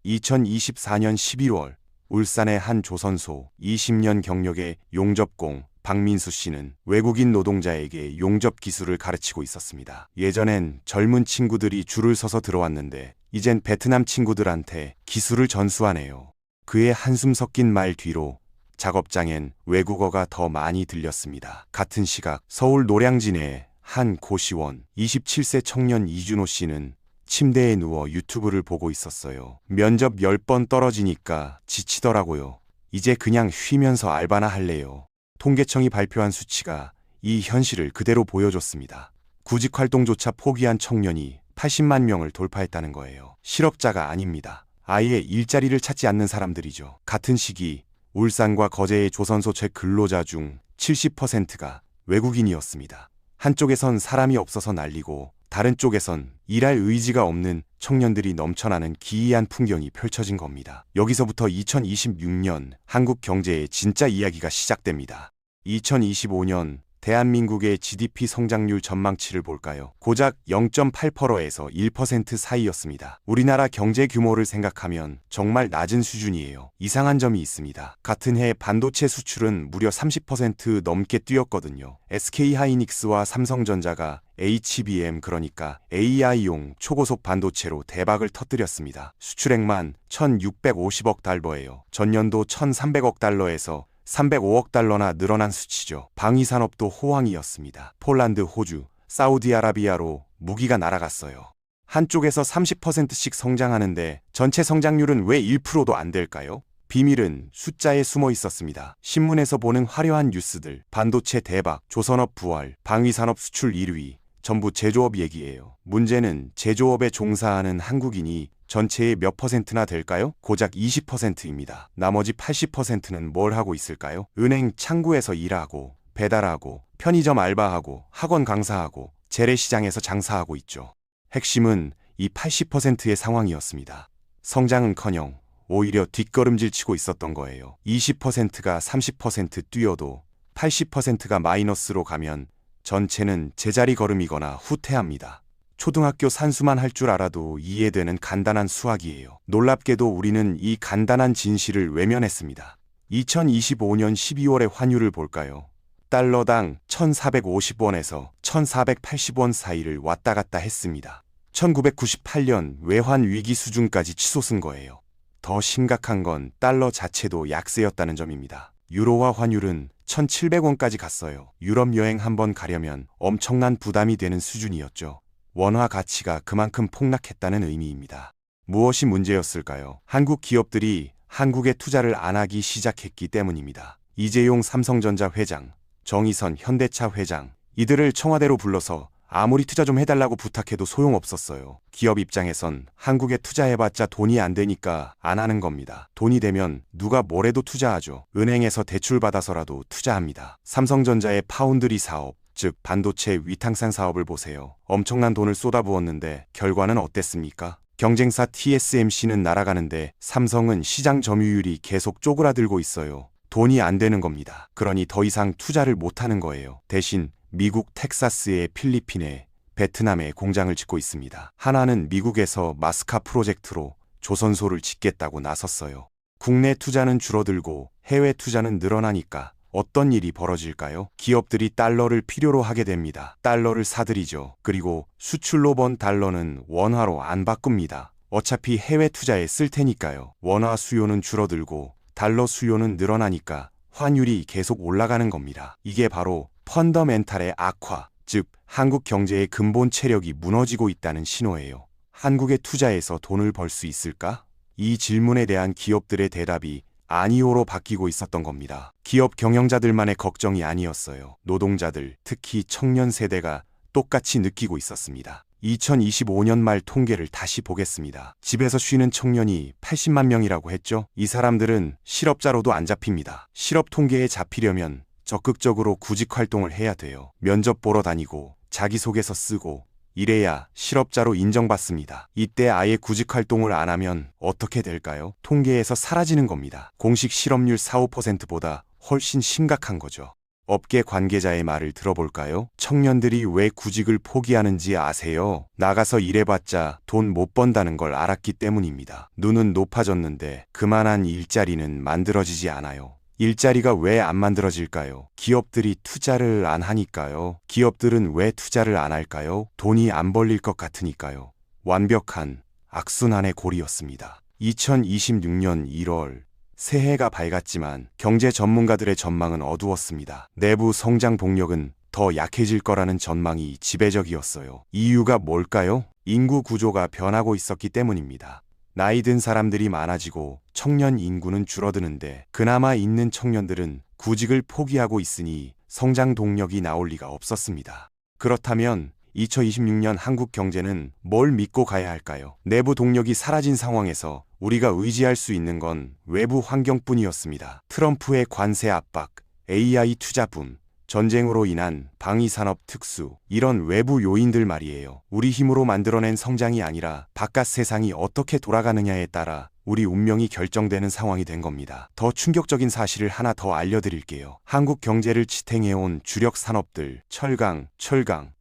2024년 11월 울산의 한 조선소 20년 경력의 용접공 박민수 씨는 외국인 노동자에게 용접 기술을 가르치고 있었습니다. 예전엔 젊은 친구들이 줄을 서서 들어왔는데 이젠 베트남 친구들한테 기술을 전수하네요. 그의 한숨 섞인 말 뒤로 작업장엔 외국어가 더 많이 들렸습니다. 같은 시각 서울 노량진의 한 고시원 27세 청년 이준호 씨는 침대에 누워 유튜브를 보고 있었어요. 면접 10번 떨어지니까 지치더라고요. 이제 그냥 쉬면서 알바나 할래요. 통계청이 발표한 수치가 이 현실을 그대로 보여줬습니다. 구직 활동조차 포기한 청년이 80만 명을 돌파했다는 거예요. 실업자가 아닙니다. 아예 일자리를 찾지 않는 사람들이죠. 같은 시기 울산과 거제의 조선소채 근로자 중 70%가 외국인이었습니다. 한쪽에선 사람이 없어서 난리고 다른 쪽에선 일할 의지가 없는 청년들이 넘쳐나는 기이한 풍경이 펼쳐진 겁니다. 여기서부터 2026년 한국 경제의 진짜 이야기가 시작됩니다. 2025년 대한민국의 GDP 성장률 전망치를 볼까요? 고작 0.8%에서 1% 사이였습니다. 우리나라 경제 규모를 생각하면 정말 낮은 수준이에요. 이상한 점이 있습니다. 같은 해 반도체 수출은 무려 30% 넘게 뛰었거든요. SK하이닉스와 삼성전자가 HBM 그러니까 AI용 초고속 반도체로 대박을 터뜨렸습니다. 수출액만 1,650억 달러예요. 전년도 1,300억 달러에서 305억 달러나 늘어난 수치죠. 방위산업도 호황이었습니다. 폴란드, 호주, 사우디아라비아로 무기가 날아갔어요. 한쪽에서 30%씩 성장하는데 전체 성장률은 왜 1%도 안 될까요? 비밀은 숫자에 숨어 있었습니다. 신문에서 보는 화려한 뉴스들, 반도체 대박, 조선업 부활, 방위산업 수출 1위, 전부 제조업 얘기예요. 문제는 제조업에 종사하는 한국인이 전체의 몇 퍼센트나 될까요? 고작 20%입니다. 나머지 80%는 뭘 하고 있을까요? 은행 창구에서 일하고, 배달하고, 편의점 알바하고, 학원 강사하고, 재래시장에서 장사하고 있죠. 핵심은 이 80%의 상황이었습니다. 성장은커녕 오히려 뒷걸음질 치고 있었던 거예요. 20%가 30% 뛰어도 80%가 마이너스로 가면 전체는 제자리 걸음이거나 후퇴합니다. 초등학교 산수만 할 줄 알아도 이해되는 간단한 수학이에요. 놀랍게도 우리는 이 간단한 진실을 외면했습니다. 2025년 12월의 환율을 볼까요? 달러당 1,450원에서 1,480원 사이를 왔다 갔다 했습니다. 1998년 외환 위기 수준까지 치솟은 거예요. 더 심각한 건 달러 자체도 약세였다는 점입니다. 유로화 환율은 1,700원까지 갔어요. 유럽 여행 한번 가려면 엄청난 부담이 되는 수준이었죠. 원화 가치가 그만큼 폭락했다는 의미입니다. 무엇이 문제였을까요? 한국 기업들이 한국에 투자를 안 하기 시작했기 때문입니다. 이재용 삼성전자 회장, 정의선 현대차 회장, 이들을 청와대로 불러서 아무리 투자 좀 해달라고 부탁해도 소용없었어요. 기업 입장에선 한국에 투자해봤자 돈이 안 되니까 안 하는 겁니다. 돈이 되면 누가 뭐래도 투자하죠. 은행에서 대출 받아서라도 투자합니다. 삼성전자의 파운드리 사업, 즉 반도체 위탕산 사업을 보세요. 엄청난 돈을 쏟아부었는데 결과는 어땠습니까? 경쟁사 TSMC는 날아가는데 삼성은 시장 점유율이 계속 쪼그라들고 있어요. 돈이 안 되는 겁니다. 그러니 더 이상 투자를 못하는 거예요. 대신 미국 텍사스의 필리핀에 베트남에 공장을 짓고 있습니다. 하나는 미국에서 마스카 프로젝트로 조선소를 짓겠다고 나섰어요. 국내 투자는 줄어들고 해외 투자는 늘어나니까 어떤 일이 벌어질까요? 기업들이 달러를 필요로 하게 됩니다. 달러를 사들이죠. 그리고 수출로 번 달러는 원화로 안 바꿉니다. 어차피 해외 투자에 쓸 테니까요. 원화 수요는 줄어들고 달러 수요는 늘어나니까 환율이 계속 올라가는 겁니다. 이게 바로 펀더멘탈의 악화, 즉 한국 경제의 근본 체력이 무너지고 있다는 신호예요. 한국에 투자해서 돈을 벌 수 있을까? 이 질문에 대한 기업들의 대답이 아니오로 바뀌고 있었던 겁니다. 기업 경영자들만의 걱정이 아니었어요. 노동자들, 특히 청년 세대가 똑같이 느끼고 있었습니다. 2025년 말 통계를 다시 보겠습니다. 집에서 쉬는 청년이 80만 명이라고 했죠? 이 사람들은 실업자로도 안 잡힙니다. 실업 통계에 잡히려면 적극적으로 구직 활동을 해야 돼요. 면접 보러 다니고 자기소개서 쓰고 이래야 실업자로 인정받습니다. 이때 아예 구직 활동을 안 하면 어떻게 될까요? 통계에서 사라지는 겁니다. 공식 실업률 4~5%보다 훨씬 심각한 거죠. 업계 관계자의 말을 들어볼까요? 청년들이 왜 구직을 포기하는지 아세요? 나가서 일해봤자 돈 못 번다는 걸 알았기 때문입니다. 눈은 높아졌는데 그만한 일자리는 만들어지지 않아요. 일자리가 왜 안 만들어질까요? 기업들이 투자를 안 하니까요. 기업들은 왜 투자를 안 할까요? 돈이 안 벌릴 것 같으니까요. 완벽한 악순환의 고리였습니다. 2026년 1월 새해가 밝았지만 경제 전문가들의 전망은 어두웠습니다. 내부 성장 동력은 더 약해질 거라는 전망이 지배적이었어요. 이유가 뭘까요? 인구 구조가 변하고 있었기 때문입니다. 나이 든 사람들이 많아지고 청년 인구는 줄어드는데 그나마 있는 청년들은 구직을 포기하고 있으니 성장 동력이 나올 리가 없었습니다. 그렇다면 2026년 한국 경제는 뭘 믿고 가야 할까요? 내부 동력이 사라진 상황에서 우리가 의지할 수 있는 건 외부 환경뿐이었습니다. 트럼프의 관세 압박, AI 투자 붐, 전쟁으로 인한 방위산업 특수, 이런 외부 요인들 말이에요. 우리 힘으로 만들어낸 성장이 아니라 바깥 세상이 어떻게 돌아가느냐에 따라 우리 운명이 결정되는 상황이 된 겁니다. 더 충격적인 사실을 하나 더 알려드릴게요. 한국 경제를 지탱해온 주력 산업들, 철강,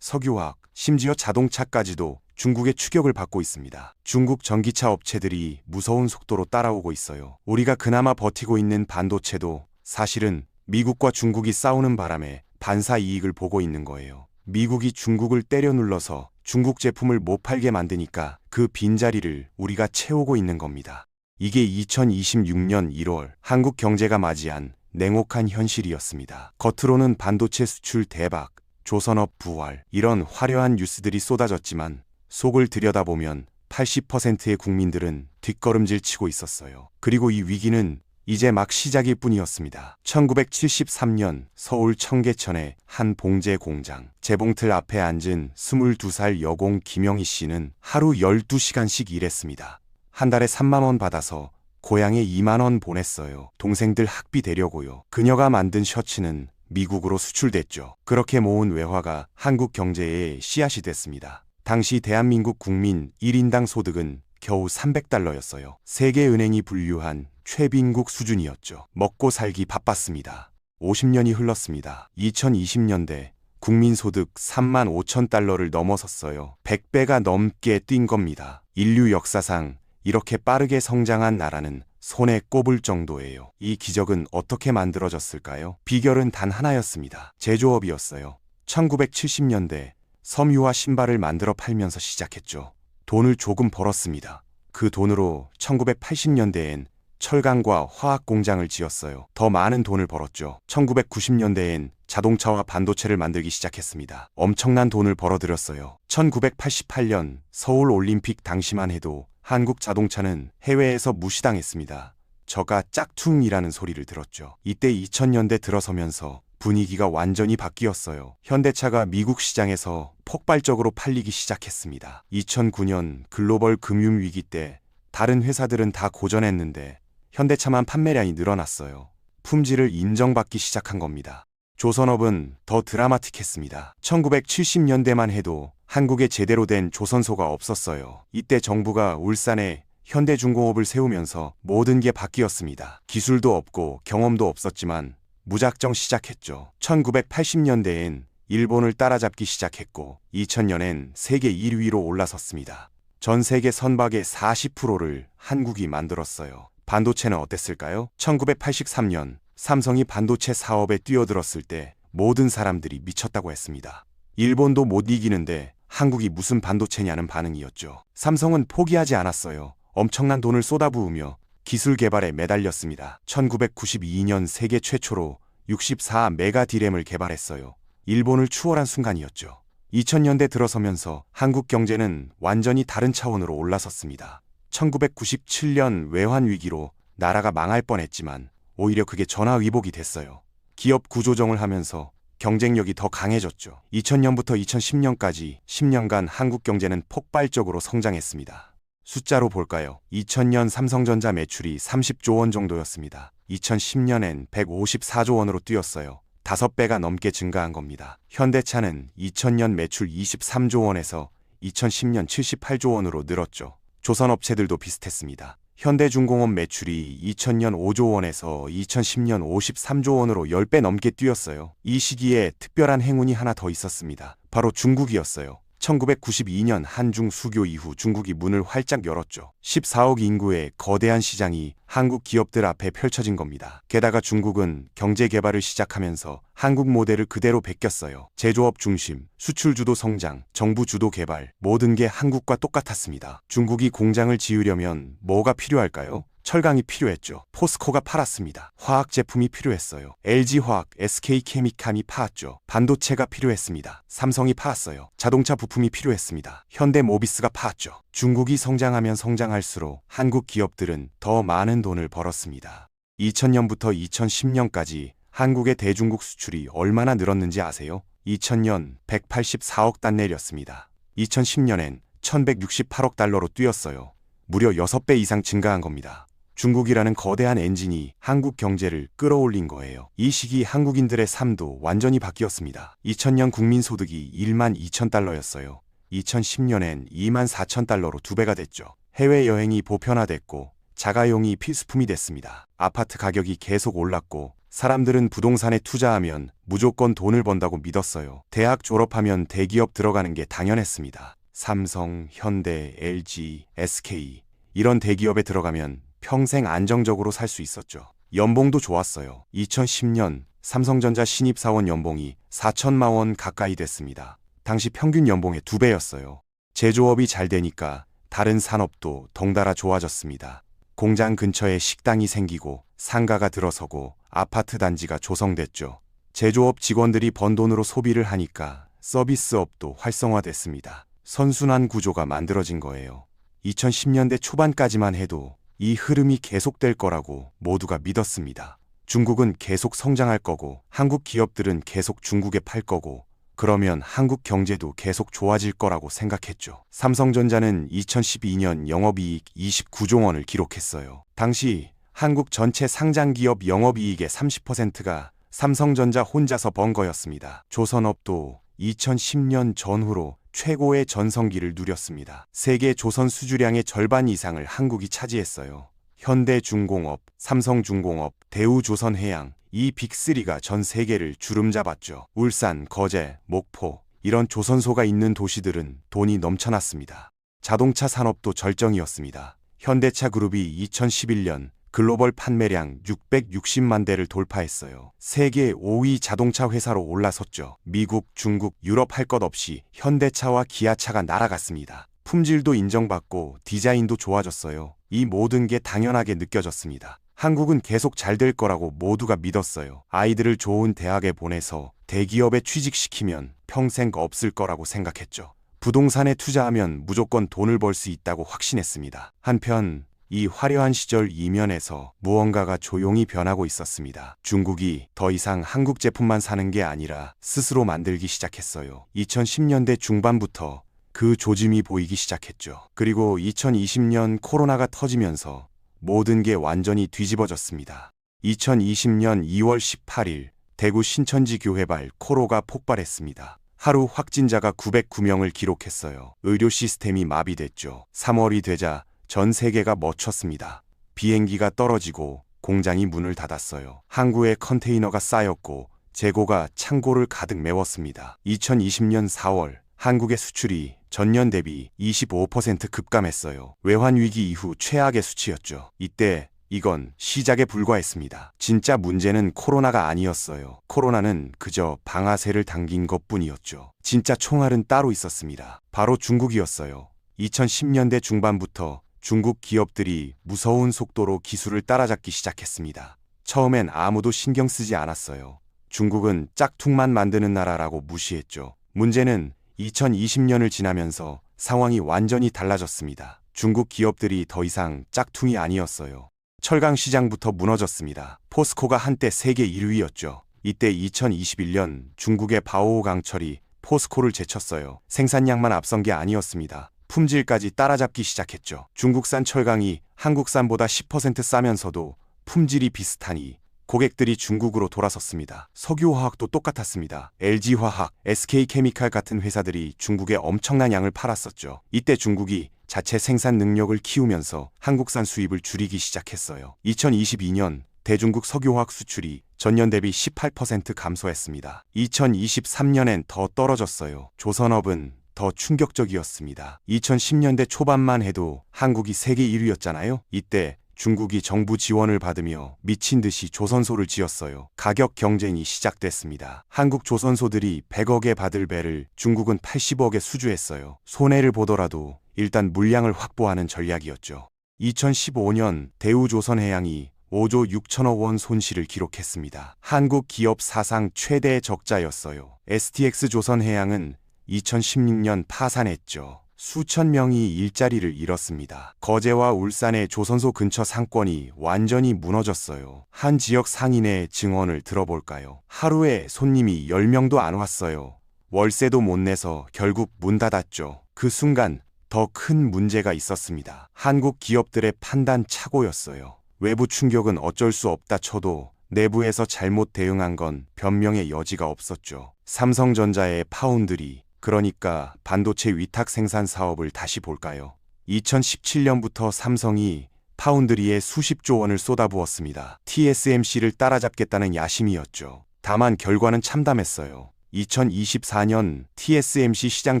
석유화학, 심지어 자동차까지도 중국의 추격을 받고 있습니다. 중국 전기차 업체들이 무서운 속도로 따라오고 있어요. 우리가 그나마 버티고 있는 반도체도 사실은 미국과 중국이 싸우는 바람에 반사 이익을 보고 있는 거예요. 미국이 중국을 때려 눌러서 중국 제품을 못 팔게 만드니까 그 빈자리를 우리가 채우고 있는 겁니다. 이게 2026년 1월 한국 경제가 맞이한 냉혹한 현실이었습니다. 겉으로는 반도체 수출 대박, 조선업 부활, 이런 화려한 뉴스들이 쏟아졌지만 속을 들여다보면 80%의 국민들은 뒷걸음질 치고 있었어요. 그리고 이 위기는 이제 막 시작일 뿐이었습니다. 1973년 서울 청계천의 한 봉제 공장. 재봉틀 앞에 앉은 22살 여공 김영희 씨는 하루 12시간씩 일했습니다. 한 달에 3만 원 받아서 고향에 2만 원 보냈어요. 동생들 학비 대려고요. 그녀가 만든 셔츠는 미국으로 수출됐죠. 그렇게 모은 외화가 한국 경제의 씨앗이 됐습니다. 당시 대한민국 국민 1인당 소득은 겨우 300달러였어요. 세계은행이 분류한 최빈국 수준이었죠. 먹고 살기 바빴습니다. 50년이 흘렀습니다. 2020년대 국민소득 3만 5천 달러를 넘어섰어요. 100배가 넘게 뛴 겁니다. 인류 역사상 이렇게 빠르게 성장한 나라는 손에 꼽을 정도예요. 이 기적은 어떻게 만들어졌을까요? 비결은 단 하나였습니다. 제조업이었어요. 1970년대 섬유와 신발을 만들어 팔면서 시작했죠. 돈을 조금 벌었습니다. 그 돈으로 1980년대엔 철강과 화학 공장을 지었어요. 더 많은 돈을 벌었죠. 1990년대엔 자동차와 반도체를 만들기 시작했습니다. 엄청난 돈을 벌어들였어요. 1988년 서울 올림픽 당시만 해도 한국 자동차는 해외에서 무시당했습니다. 저가 짝퉁이라는 소리를 들었죠. 이때 2000년대 들어서면서 분위기가 완전히 바뀌었어요. 현대차가 미국 시장에서 폭발적으로 팔리기 시작했습니다. 2009년 글로벌 금융위기 때 다른 회사들은 다 고전했는데 현대차만 판매량이 늘어났어요. 품질을 인정받기 시작한 겁니다. 조선업은 더 드라마틱했습니다. 1970년대만 해도 한국에 제대로 된 조선소가 없었어요. 이때 정부가 울산에 현대중공업을 세우면서 모든 게 바뀌었습니다. 기술도 없고 경험도 없었지만 무작정 시작했죠. 1980년대엔 일본을 따라잡기 시작했고 2000년엔 세계 1위로 올라섰습니다. 전 세계 선박의 40%를 한국이 만들었어요. 반도체는 어땠을까요? 1983년 삼성이 반도체 사업에 뛰어들었을 때 모든 사람들이 미쳤다고 했습니다. 일본도 못 이기는데 한국이 무슨 반도체냐는 반응이었죠. 삼성은 포기하지 않았어요. 엄청난 돈을 쏟아부으며 기술 개발에 매달렸습니다. 1992년 세계 최초로 64메가 D램을 개발했어요. 일본을 추월한 순간이었죠. 2000년대 들어서면서 한국 경제는 완전히 다른 차원으로 올라섰습니다. 1997년 외환위기로 나라가 망할 뻔했지만 오히려 그게 전화위복이 됐어요. 기업 구조정을 하면서 경쟁력이 더 강해졌죠. 2000년부터 2010년까지 10년간 한국 경제는 폭발적으로 성장했습니다. 숫자로 볼까요? 2000년 삼성전자 매출이 30조 원 정도였습니다. 2010년엔 154조 원으로 뛰었어요. 5배가 넘게 증가한 겁니다. 현대차는 2000년 매출 23조 원에서 2010년 78조 원으로 늘었죠. 조선업체들도 비슷했습니다. 현대중공업 매출이 2000년 5조 원에서 2010년 53조 원으로 10배 넘게 뛰었어요. 이 시기에 특별한 행운이 하나 더 있었습니다. 바로 중국이었어요. 1992년 한중 수교 이후 중국이 문을 활짝 열었죠. 14억 인구의 거대한 시장이 한국 기업들 앞에 펼쳐진 겁니다. 게다가 중국은 경제 개발을 시작하면서 한국 모델을 그대로 베꼈어요. 제조업 중심, 수출 주도 성장, 정부 주도 개발, 모든 게 한국과 똑같았습니다. 중국이 공장을 지으려면 뭐가 필요할까요? 철강이 필요했죠. 포스코가 팔았습니다. 화학 제품이 필요했어요. LG화학, SK케미칼이 팔았죠. 반도체가 필요했습니다. 삼성이 팔았어요. 자동차 부품이 필요했습니다. 현대모비스가 팔았죠. 중국이 성장하면 성장할수록 한국 기업들은 더 많은 돈을 벌었습니다. 2000년부터 2010년까지 한국의 대중국 수출이 얼마나 늘었는지 아세요? 2000년 184억 단 내렸습니다. 2010년엔 1168억 달러로 뛰었어요. 무려 6배 이상 증가한 겁니다. 중국이라는 거대한 엔진이 한국 경제를 끌어올린 거예요. 이 시기 한국인들의 삶도 완전히 바뀌었습니다. 2000년 국민소득이 1만 2천 달러였어요. 2010년엔 2만 4천 달러로 2배가 됐죠. 해외여행이 보편화됐고 자가용이 필수품이 됐습니다. 아파트 가격이 계속 올랐고 사람들은 부동산에 투자하면 무조건 돈을 번다고 믿었어요. 대학 졸업하면 대기업 들어가는 게 당연했습니다. 삼성, 현대, LG, SK 이런 대기업에 들어가면 평생 안정적으로 살 수 있었죠. 연봉도 좋았어요. 2010년 삼성전자 신입사원 연봉이 4천만 원 가까이 됐습니다. 당시 평균 연봉의 2배였어요. 제조업이 잘 되니까 다른 산업도 덩달아 좋아졌습니다. 공장 근처에 식당이 생기고 상가가 들어서고 아파트 단지가 조성됐죠. 제조업 직원들이 번 돈으로 소비를 하니까 서비스업도 활성화됐습니다. 선순환 구조가 만들어진 거예요. 2010년대 초반까지만 해도 이 흐름이 계속될 거라고 모두가 믿었습니다. 중국은 계속 성장할 거고 한국 기업들은 계속 중국에 팔 거고 그러면 한국 경제도 계속 좋아질 거라고 생각했죠. 삼성전자는 2012년 영업이익 29조 원을 기록했어요. 당시 한국 전체 상장기업 영업이익의 30%가 삼성전자 혼자서 번 거였습니다. 조선업도 2010년 전후로 최고의 전성기를 누렸습니다. 세계 조선 수주량의 절반 이상을 한국이 차지했어요. 현대중공업, 삼성중공업, 대우조선해양 이 빅3가 전 세계를 주름잡았죠. 울산, 거제, 목포 이런 조선소가 있는 도시들은 돈이 넘쳐났습니다. 자동차 산업도 절정이었습니다. 현대차 그룹이 2011년 글로벌 판매량 660만 대를 돌파했어요. 세계 5위 자동차 회사로 올라섰죠. 미국, 중국, 유럽 할 것 없이 현대차와 기아차가 날아갔습니다. 품질도 인정받고 디자인도 좋아졌어요. 이 모든 게 당연하게 느껴졌습니다. 한국은 계속 잘 될 거라고 모두가 믿었어요. 아이들을 좋은 대학에 보내서 대기업에 취직시키면 평생 없을 거라고 생각했죠. 부동산에 투자하면 무조건 돈을 벌 수 있다고 확신했습니다. 한편 이 화려한 시절 이면에서 무언가가 조용히 변하고 있었습니다. 중국이 더 이상 한국 제품만 사는 게 아니라 스스로 만들기 시작했어요. 2010년대 중반부터 그 조짐이 보이기 시작했죠. 그리고 2020년 코로나가 터지면서 모든 게 완전히 뒤집어졌습니다. 2020년 2월 18일 대구 신천지 교회발 코로가 폭발했습니다. 하루 확진자가 909명을 기록했어요. 의료 시스템이 마비됐죠. 3월이 되자 전 세계가 멈췄습니다. 비행기가 떨어지고 공장이 문을 닫았어요. 항구에 컨테이너가 쌓였고 재고가 창고를 가득 메웠습니다. 2020년 4월 한국의 수출이 전년 대비 25% 급감했어요. 외환위기 이후 최악의 수치였죠. 이때 이건 시작에 불과했습니다. 진짜 문제는 코로나가 아니었어요. 코로나는 그저 방아쇠를 당긴 것뿐이었죠. 진짜 총알은 따로 있었습니다. 바로 중국이었어요. 2010년대 중반부터 중국 기업들이 무서운 속도로 기술을 따라잡기 시작했습니다. 처음엔 아무도 신경 쓰지 않았어요. 중국은 짝퉁만 만드는 나라라고 무시했죠. 문제는 2020년을 지나면서 상황이 완전히 달라졌습니다. 중국 기업들이 더 이상 짝퉁이 아니었어요. 철강 시장부터 무너졌습니다. 포스코가 한때 세계 1위였죠. 이때 2021년 중국의 바오강철이 포스코를 제쳤어요. 생산량만 앞선 게 아니었습니다. 품질까지 따라잡기 시작했죠. 중국산 철강이 한국산보다 10% 싸면서도 품질이 비슷하니 고객들이 중국으로 돌아섰습니다. 석유화학도 똑같았습니다. LG화학, SK케미칼 같은 회사들이 중국에 엄청난 양을 팔았었죠. 이때 중국이 자체 생산 능력을 키우면서 한국산 수입을 줄이기 시작했어요. 2022년 대중국 석유화학 수출이 전년 대비 18% 감소했습니다. 2023년엔 더 떨어졌어요. 조선업은 더 충격적이었습니다. 2010년대 초반만 해도 한국이 세계 1위였잖아요. 이때 중국이 정부 지원을 받으며 미친 듯이 조선소를 지었어요. 가격 경쟁이 시작됐습니다. 한국 조선소들이 100억에 받을 배를 중국은 80억에 수주했어요. 손해를 보더라도 일단 물량을 확보하는 전략이었죠. 2015년 대우조선해양이 5조 6천억 원 손실을 기록했습니다. 한국 기업 사상 최대 적자였어요. STX조선해양은 2016년 파산했죠. 수천 명이 일자리를 잃었습니다. 거제와 울산의 조선소 근처 상권이 완전히 무너졌어요. 한 지역 상인의 증언을 들어볼까요? 하루에 손님이 10명도 안 왔어요. 월세도 못 내서 결국 문 닫았죠. 그 순간 더 큰 문제가 있었습니다. 한국 기업들의 판단 착오였어요. 외부 충격은 어쩔 수 없다 쳐도 내부에서 잘못 대응한 건 변명의 여지가 없었죠. 삼성전자의 파운드리, 그러니까 반도체 위탁 생산 사업을 다시 볼까요? 2017년부터 삼성이 파운드리에 수십조 원을 쏟아부었습니다. TSMC를 따라잡겠다는 야심이었죠. 다만 결과는 참담했어요. 2024년 TSMC 시장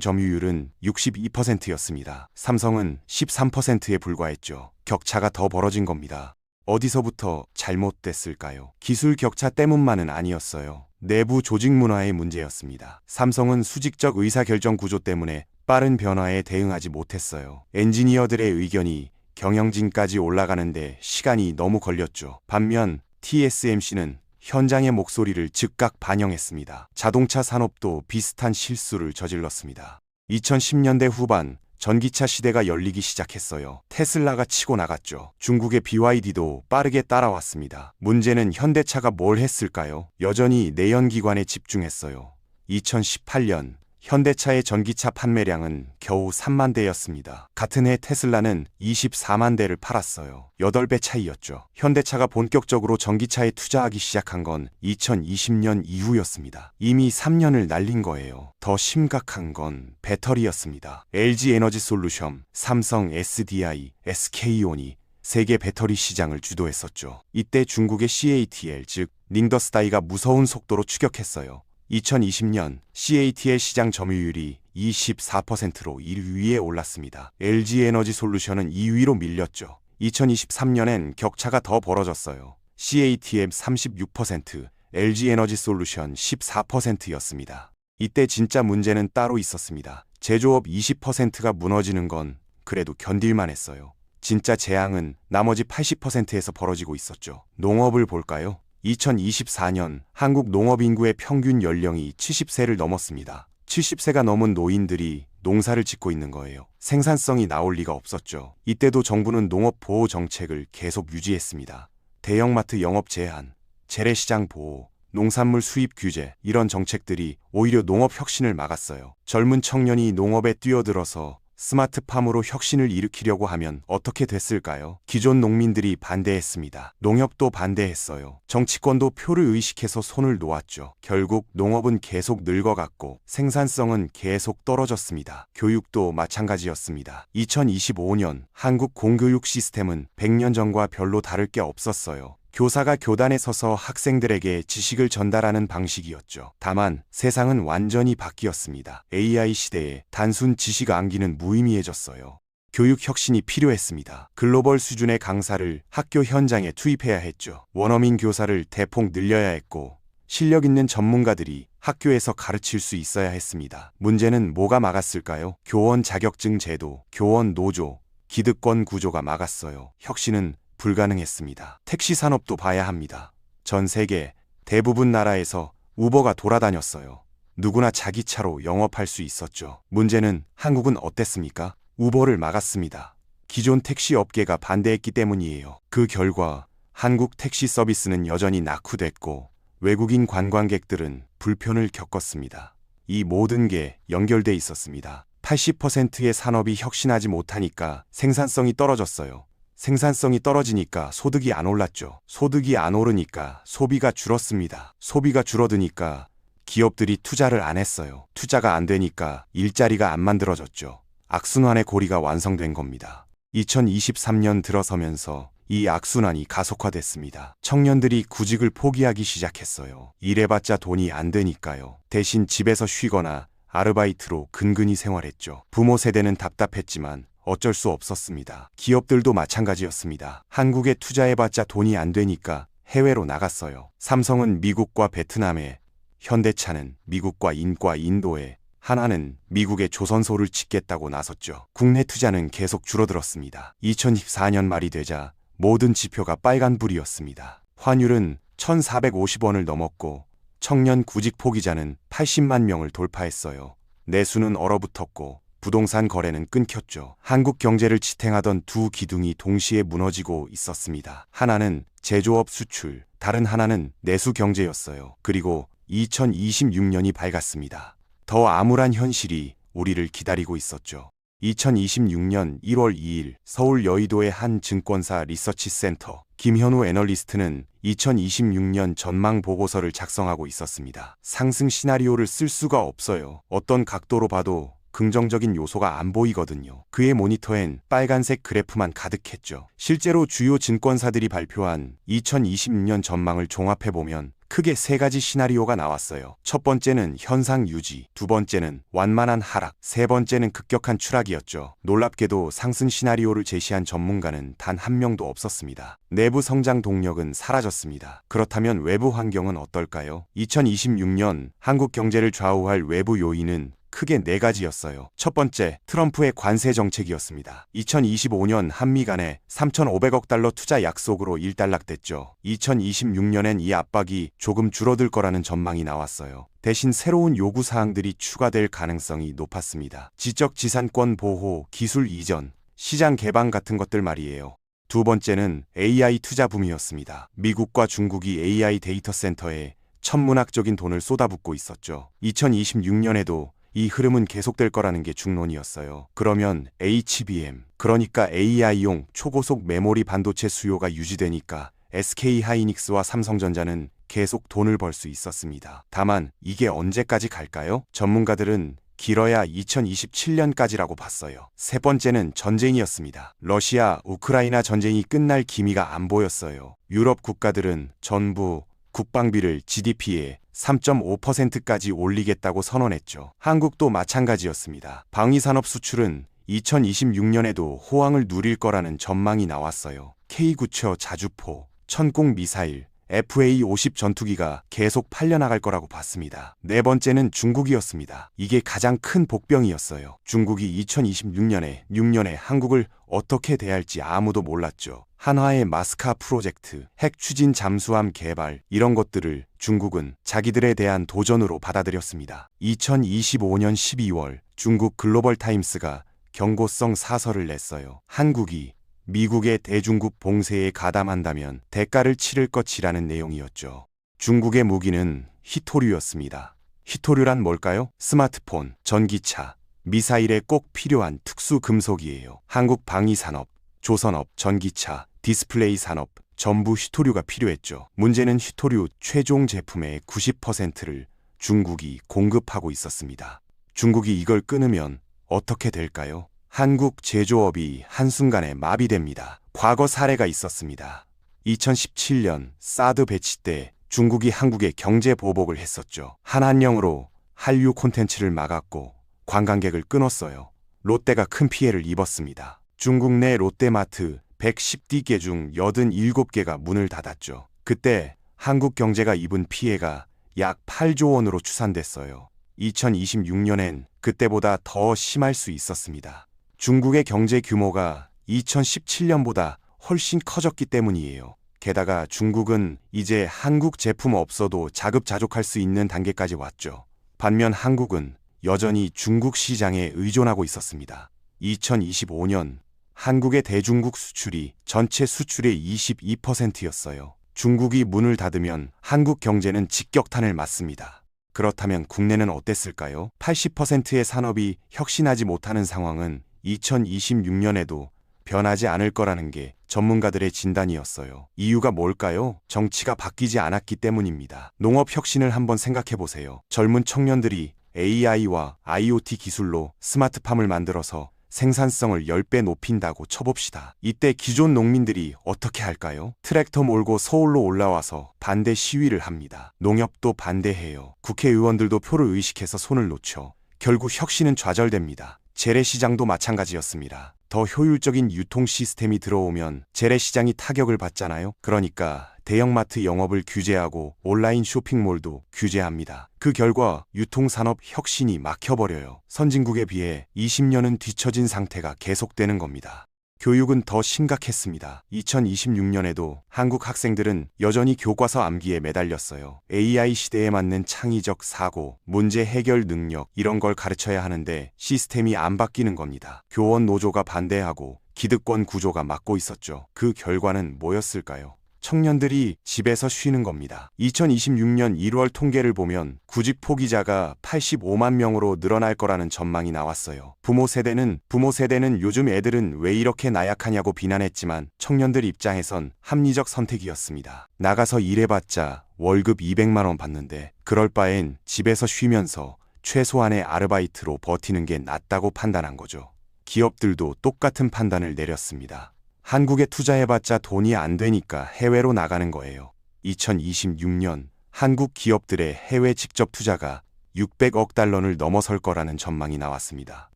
점유율은 62%였습니다. 삼성은 13%에 불과했죠. 격차가 더 벌어진 겁니다. 어디서부터 잘못됐을까요? 기술 격차 때문만은 아니었어요. 내부 조직 문화의 문제였습니다. 삼성은 수직적 의사결정 구조 때문에 빠른 변화에 대응하지 못했어요. 엔지니어들의 의견이 경영진까지 올라가는데 시간이 너무 걸렸죠. 반면 TSMC는 현장의 목소리를 즉각 반영했습니다. 자동차 산업도 비슷한 실수를 저질렀습니다. 2010년대 후반 전기차 시대가 열리기 시작했어요. 테슬라가 치고 나갔죠. 중국의 BYD도 빠르게 따라왔습니다. 문제는 현대차가 뭘 했을까요? 여전히 내연기관에 집중했어요. 2018년 현대차의 전기차 판매량은 겨우 3만 대였습니다. 같은 해 테슬라는 24만 대를 팔았어요. 8배 차이였죠. 현대차가 본격적으로 전기차에 투자하기 시작한 건 2020년 이후였습니다. 이미 3년을 날린 거예요. 더 심각한 건 배터리였습니다. LG 에너지 솔루션, 삼성 SDI, SK온이 세계 배터리 시장을 주도했었죠. 이때 중국의 CATL 즉 寧더스다이가 무서운 속도로 추격했어요. 2020년 CATL 시장 점유율이 24%로 1위에 올랐습니다. LG에너지 솔루션은 2위로 밀렸죠. 2023년엔 격차가 더 벌어졌어요. CATL 36%, LG에너지 솔루션 14%였습니다. 이때 진짜 문제는 따로 있었습니다. 제조업 20%가 무너지는 건 그래도 견딜만 했어요. 진짜 재앙은 나머지 80%에서 벌어지고 있었죠. 농업을 볼까요? 2024년 한국 농업 인구의 평균 연령이 70세를 넘었습니다. 70세가 넘은 노인들이 농사를 짓고 있는 거예요. 생산성이 나올 리가 없었죠. 이때도 정부는 농업 보호 정책을 계속 유지했습니다. 대형마트 영업 제한, 재래시장 보호, 농산물 수입 규제 이런 정책들이 오히려 농업 혁신을 막았어요. 젊은 청년이 농업에 뛰어들어서 스마트팜으로 혁신을 일으키려고 하면 어떻게 됐을까요? 기존 농민들이 반대했습니다. 농협도 반대했어요. 정치권도 표를 의식해서 손을 놓았죠. 결국 농업은 계속 늙어갔고 생산성은 계속 떨어졌습니다. 교육도 마찬가지였습니다. 2025년 한국 공교육 시스템은 100년 전과 별로 다를 게 없었어요. 교사가 교단에 서서 학생들에게 지식을 전달하는 방식이었죠. 다만 세상은 완전히 바뀌었습니다. AI 시대에 단순 지식 암기는 무의미해졌어요. 교육 혁신이 필요했습니다. 글로벌 수준의 강사를 학교 현장에 투입해야 했죠. 원어민 교사를 대폭 늘려야 했고 실력 있는 전문가들이 학교에서 가르칠 수 있어야 했습니다. 문제는 뭐가 막았을까요? 교원 자격증 제도, 교원 노조, 기득권 구조가 막았어요. 혁신은 불가능했습니다. 택시 산업도 봐야 합니다. 전 세계 대부분 나라에서 우버가 돌아다녔어요. 누구나 자기 차로 영업할 수 있었죠. 문제는 한국은 어땠습니까? 우버를 막았습니다. 기존 택시 업계가 반대했기 때문이에요. 그 결과 한국 택시 서비스는 여전히 낙후됐고 외국인 관광객들은 불편을 겪었습니다. 이 모든 게 연결돼 있었습니다. 80%의 산업이 혁신하지 못하니까 생산성이 떨어졌어요. 생산성이 떨어지니까 소득이 안 올랐죠. 소득이 안 오르니까 소비가 줄었습니다. 소비가 줄어드니까 기업들이 투자를 안 했어요. 투자가 안 되니까 일자리가 안 만들어졌죠. 악순환의 고리가 완성된 겁니다. 2023년 들어서면서 이 악순환이 가속화됐습니다. 청년들이 구직을 포기하기 시작했어요. 일해봤자 돈이 안 되니까요. 대신 집에서 쉬거나 아르바이트로 근근히 생활했죠. 부모 세대는 답답했지만 어쩔 수 없었습니다. 기업들도 마찬가지였습니다. 한국에 투자해봤자 돈이 안 되니까 해외로 나갔어요. 삼성은 미국과 베트남에, 현대차는 미국과 인도에, 하나는 미국에 조선소를 짓겠다고 나섰죠. 국내 투자는 계속 줄어들었습니다. 2014년 말이 되자 모든 지표가 빨간불이었습니다. 환율은 1,450원을 넘었고 청년 구직 포기자는 80만 명을 돌파했어요. 내수는 얼어붙었고 부동산 거래는 끊겼죠. 한국 경제를 지탱하던 두 기둥이 동시에 무너지고 있었습니다. 하나는 제조업 수출, 다른 하나는 내수 경제였어요. 그리고 2026년이 밝았습니다. 더 암울한 현실이 우리를 기다리고 있었죠. 2026년 1월 2일 서울 여의도의 한 증권사 리서치 센터 김현우 애널리스트는 2026년 전망 보고서를 작성하고 있었습니다. 상승 시나리오를 쓸 수가 없어요. 어떤 각도로 봐도 긍정적인 요소가 안 보이거든요. 그의 모니터엔 빨간색 그래프만 가득했죠. 실제로 주요 증권사들이 발표한 2026년 전망을 종합해보면 크게 세 가지 시나리오가 나왔어요. 첫 번째는 현상 유지, 두 번째는 완만한 하락, 세 번째는 급격한 추락이었죠. 놀랍게도 상승 시나리오를 제시한 전문가는 단 한 명도 없었습니다. 내부 성장 동력은 사라졌습니다. 그렇다면 외부 환경은 어떨까요? 2026년 한국 경제를 좌우할 외부 요인은 크게 네 가지였어요. 첫 번째, 트럼프의 관세 정책이었습니다. 2025년 한미 간에 3,500억 달러 투자 약속으로 일단락됐죠. 2026년엔 이 압박이 조금 줄어들 거라는 전망이 나왔어요. 대신 새로운 요구사항들이 추가될 가능성이 높았습니다. 지적지산권 보호, 기술 이전, 시장 개방 같은 것들 말이에요. 두 번째는 AI 투자 붐이었습니다. 미국과 중국이 AI 데이터 센터에 천문학적인 돈을 쏟아붓고 있었죠. 2026년에도 이 흐름은 계속될 거라는 게 중론이었어요. 그러면 HBM, 그러니까 AI용 초고속 메모리 반도체 수요가 유지되니까 SK하이닉스와 삼성전자는 계속 돈을 벌 수 있었습니다. 다만 이게 언제까지 갈까요? 전문가들은 길어야 2027년까지라고 봤어요. 세 번째는 전쟁이었습니다. 러시아, 우크라이나 전쟁이 끝날 기미가 안 보였어요. 유럽 국가들은 전부 국방비를 GDP의 3.5%까지 올리겠다고 선언했죠. 한국도 마찬가지였습니다. 방위산업 수출은 2026년에도 호황을 누릴 거라는 전망이 나왔어요. K9처 자주포, 천공 미사일, FA-50 전투기가 계속 팔려나갈 거라고 봤습니다. 네 번째는 중국이었습니다. 이게 가장 큰 복병이었어요. 중국이 2026년에 6년에 한국을 어떻게 대할지 아무도 몰랐죠. 한화의 마스카 프로젝트, 핵 추진 잠수함 개발, 이런 것들을 중국은 자기들에 대한 도전으로 받아들였습니다. 2025년 12월 중국 글로벌 타임스가 경고성 사설을 냈어요. 한국이 미국의 대중국 봉쇄에 가담한다면 대가를 치를 것이라는 내용이었죠. 중국의 무기는 히토류였습니다. 히토류란 뭘까요? 스마트폰, 전기차, 미사일에 꼭 필요한 특수 금속이에요. 한국 방위산업, 조선업, 전기차, 디스플레이 산업 전부 히토류가 필요했죠. 문제는 히토류 최종 제품의 90%를 중국이 공급하고 있었습니다. 중국이 이걸 끊으면 어떻게 될까요? 한국 제조업이 한순간에 마비됩니다. 과거 사례가 있었습니다. 2017년 사드 배치 때 중국이 한국에 경제 보복을 했었죠. 한한령으로 한류 콘텐츠를 막았고 관광객을 끊었어요. 롯데가 큰 피해를 입었습니다. 중국 내 롯데마트 110개 중 87개가 문을 닫았죠. 그때 한국 경제가 입은 피해가 약 8조 원으로 추산됐어요. 2026년엔 그때보다 더 심할 수 있었습니다. 중국의 경제 규모가 2017년보다 훨씬 커졌기 때문이에요. 게다가 중국은 이제 한국 제품 없어도 자급자족할 수 있는 단계까지 왔죠. 반면 한국은 여전히 중국 시장에 의존하고 있었습니다. 2025년 한국의 대중국 수출이 전체 수출의 22%였어요. 중국이 문을 닫으면 한국 경제는 직격탄을 맞습니다. 그렇다면 국내는 어땠을까요? 80%의 산업이 혁신하지 못하는 상황은 2026년에도 변하지 않을 거라는 게 전문가들의 진단이었어요. 이유가 뭘까요? 정치가 바뀌지 않았기 때문입니다. 농업 혁신을 한번 생각해 보세요. 젊은 청년들이 AI와 IoT 기술로 스마트팜을 만들어서 생산성을 10배 높인다고 쳐봅시다. 이때 기존 농민들이 어떻게 할까요? 트랙터 몰고 서울로 올라와서 반대 시위를 합니다. 농협도 반대해요. 국회의원들도 표를 의식해서 손을 놓죠. 결국 혁신은 좌절됩니다. 재래시장도 마찬가지였습니다. 더 효율적인 유통 시스템이 들어오면 재래시장이 타격을 받잖아요. 그러니까 대형마트 영업을 규제하고 온라인 쇼핑몰도 규제합니다. 그 결과 유통산업 혁신이 막혀버려요. 선진국에 비해 20년은 뒤처진 상태가 계속되는 겁니다. 교육은 더 심각했습니다. 2026년에도 한국 학생들은 여전히 교과서 암기에 매달렸어요. AI 시대에 맞는 창의적 사고, 문제 해결 능력 이런 걸 가르쳐야 하는데 시스템이 안 바뀌는 겁니다. 교원 노조가 반대하고 기득권 구조가 막고 있었죠. 그 결과는 뭐였을까요? 청년들이 집에서 쉬는 겁니다. 2026년 1월 통계를 보면 구직 포기자가 85만 명으로 늘어날 거라는 전망이 나왔어요. 부모 세대는 요즘 애들은 왜 이렇게 나약하냐고 비난했지만 청년들 입장에선 합리적 선택이었습니다. 나가서 일해봤자 월급 200만 원 받는데 그럴 바엔 집에서 쉬면서 최소한의 아르바이트로 버티는 게 낫다고 판단한 거죠. 기업들도 똑같은 판단을 내렸습니다. 한국에 투자해봤자 돈이 안 되니까 해외로 나가는 거예요. 2026년 한국 기업들의 해외 직접 투자가 600억 달러를 넘어설 거라는 전망이 나왔습니다.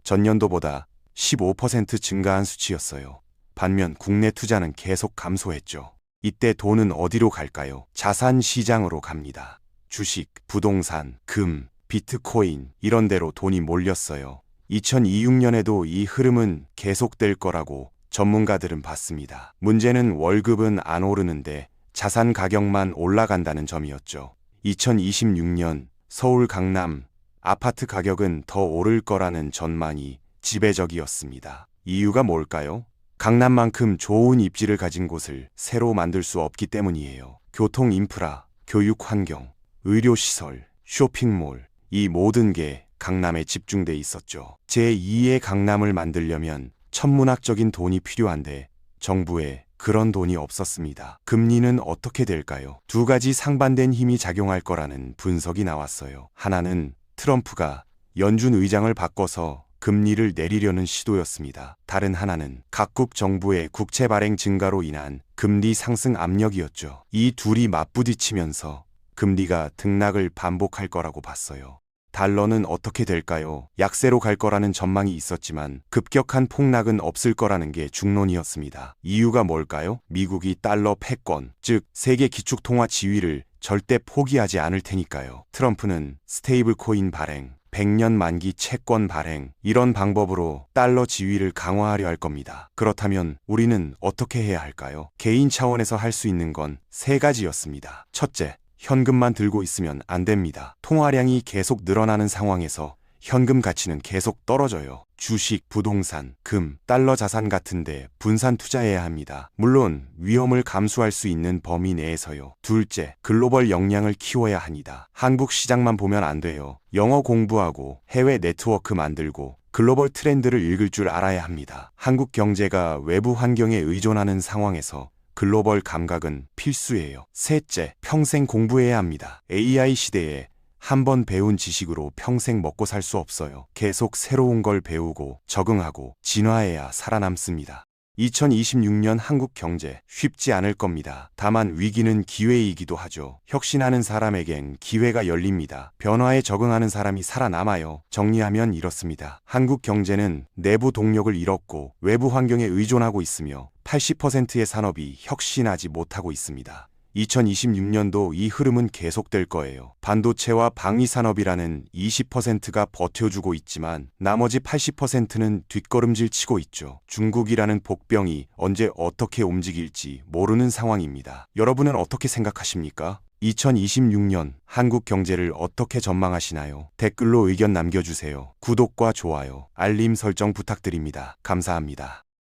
전년도보다 15% 증가한 수치였어요. 반면 국내 투자는 계속 감소했죠. 이때 돈은 어디로 갈까요? 자산 시장으로 갑니다. 주식, 부동산, 금, 비트코인 이런 데로 돈이 몰렸어요. 2026년에도 이 흐름은 계속될 거라고 전문가들은 봤습니다. 문제는 월급은 안 오르는데 자산 가격만 올라간다는 점이었죠. 2026년 서울 강남 아파트 가격은 더 오를 거라는 전망이 지배적이었습니다. 이유가 뭘까요? 강남만큼 좋은 입지를 가진 곳을 새로 만들 수 없기 때문이에요. 교통 인프라, 교육 환경, 의료시설, 쇼핑몰 이 모든 게 강남에 집중돼 있었죠. 제2의 강남을 만들려면 천문학적인 돈이 필요한데 정부에 그런 돈이 없었습니다. 금리는 어떻게 될까요? 두 가지 상반된 힘이 작용할 거라는 분석이 나왔어요. 하나는 트럼프가 연준 의장을 바꿔서 금리를 내리려는 시도였습니다. 다른 하나는 각국 정부의 국채 발행 증가로 인한 금리 상승 압력이었죠. 이 둘이 맞부딪히면서 금리가 등락을 반복할 거라고 봤어요. 달러는 어떻게 될까요? 약세로 갈 거라는 전망이 있었지만 급격한 폭락은 없을 거라는 게 중론이었습니다. 이유가 뭘까요? 미국이 달러 패권, 즉 세계 기축통화 지위를 절대 포기하지 않을 테니까요. 트럼프는 스테이블 코인 발행, 100년 만기 채권 발행 이런 방법으로 달러 지위를 강화하려 할 겁니다. 그렇다면 우리는 어떻게 해야 할까요? 개인 차원에서 할 수 있는 건 세 가지였습니다. 첫째, 현금만 들고 있으면 안 됩니다. 통화량이 계속 늘어나는 상황에서 현금 가치는 계속 떨어져요. 주식, 부동산, 금, 달러 자산 같은데 분산 투자해야 합니다. 물론 위험을 감수할 수 있는 범위 내에서요. 둘째, 글로벌 역량을 키워야 합니다. 한국 시장만 보면 안 돼요. 영어 공부하고 해외 네트워크 만들고 글로벌 트렌드를 읽을 줄 알아야 합니다. 한국 경제가 외부 환경에 의존하는 상황에서 글로벌 감각은 필수예요. 셋째, 평생 공부해야 합니다. AI 시대에 한 번 배운 지식으로 평생 먹고 살 수 없어요. 계속 새로운 걸 배우고 적응하고 진화해야 살아남습니다. 2026년 한국 경제 쉽지 않을 겁니다. 다만 위기는 기회이기도 하죠. 혁신하는 사람에겐 기회가 열립니다. 변화에 적응하는 사람이 살아남아요. 정리하면 이렇습니다. 한국 경제는 내부 동력을 잃었고 외부 환경에 의존하고 있으며 80%의 산업이 혁신하지 못하고 있습니다. 2026년도 이 흐름은 계속될 거예요. 반도체와 방위산업이라는 20%가 버텨주고 있지만 나머지 80%는 뒷걸음질 치고 있죠. 중국이라는 복병이 언제 어떻게 움직일지 모르는 상황입니다. 여러분은 어떻게 생각하십니까? 2026년 한국 경제를 어떻게 전망하시나요? 댓글로 의견 남겨주세요. 구독과 좋아요, 알림 설정 부탁드립니다. 감사합니다.